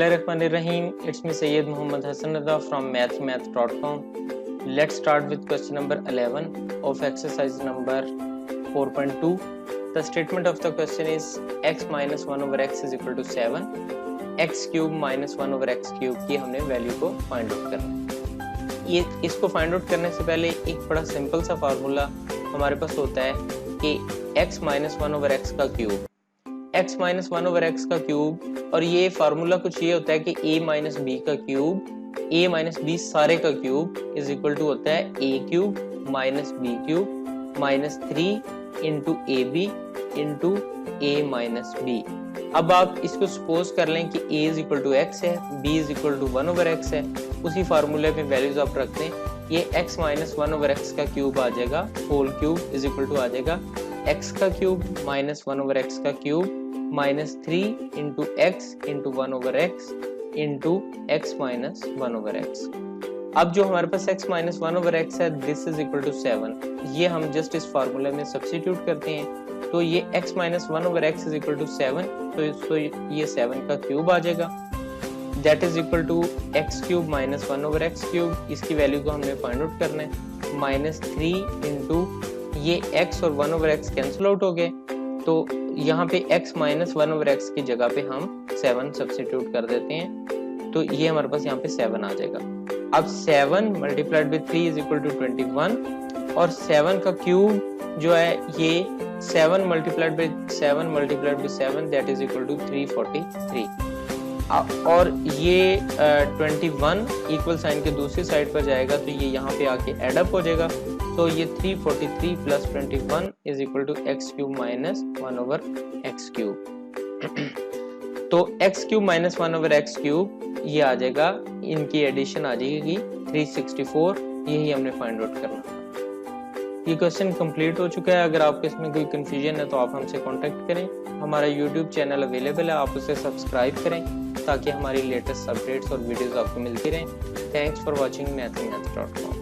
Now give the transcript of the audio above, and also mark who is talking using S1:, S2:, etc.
S1: Bismillahirrahmanirrahim. It's me Sayyid Muhammad Hassan Rida from mathemath.com. Let's start with question number 11 of exercise number 4.2. The statement of the question is x minus 1 over x is equal to 7. x cube minus 1 over x cube की हमने value को find out करना है। ये इसको find out करने से पहले एक बड़ा सिंपल सा फार्मूला हमारे पास होता है कि x माइनस 1 ओवर एक्स का cube, x minus 1 over X का क्यूब, और ये फार्मूला कुछ ये होता है कि a माइनस बी का क्यूब, a माइनस बी सारे का क्यूब इज इक्वल टू होता है a cube minus B cube minus 3 into A B into A minus B. अब आप इसको सपोज कर लें कि a is equal to X है, b is equal to 1 over एक्स है। उसी फार्मूले में वैल्यूज आप रखते हैं, ये x माइनस 1 ओवर एक्स का क्यूब आ जाएगा, whole cube is equal to आ जाएगा x का क्यूब माइनस 1 ओवर एक्स का cube minus 3 into X into 1 over X into X minus 1 over X. अब जो हमारे पास x माइनस 1 ओवर एक्स है, दिस इज इक्वल टू 7। ये हम जस्ट इस फार्मूले में सब्स्टिट्यूट करते हैं, तो ये x minus 1 over X is equal to 7, तो ये 7 का क्यूब आ जाएगा, that is equal to X cube minus 1 over X cube. इसकी वैल्यू को हमने फाइंड आउट करना है, माइनस 3 इंटू ये x और 1 ओवर एक्स कैंसिल आउट हो गए, तो यहाँ पे x माइनस 1 ओवर एक्स की जगह पे हम 7 सब्स्टिट्यूट कर देते हैं, तो ये हमारे पास यहाँ पे 7 आ जाएगा। अब 7 multiplied by 3 is equal to 21, और 7 का क्यूब जो है ये 7 multiplied by 7 that is equal to 343, और ये 21 इक्वल साइन के दूसरी साइड पर जाएगा, तो ये यहाँ पे आके एड अप हो जाएगा, तो ये 343 plus 21 is equal to X cube minus 1 over X cube. तो X cube minus 1 over X cube ये आ जाएगा, इनकी एडिशन आ जाएगी 364, यही हमने फाइंड आउट करना था। ये क्वेश्चन कंप्लीट हो चुका है। अगर आपको इसमें कोई कंफ्यूजन है तो आप हमसे कांटेक्ट करें। हमारा यूट्यूब चैनल अवेलेबल है, आप उसे सब्सक्राइब करें ताकि हमारी लेटेस्ट अपडेट्स और वीडियोस आपको मिलती रहें। Thanks for watching mathemath.com।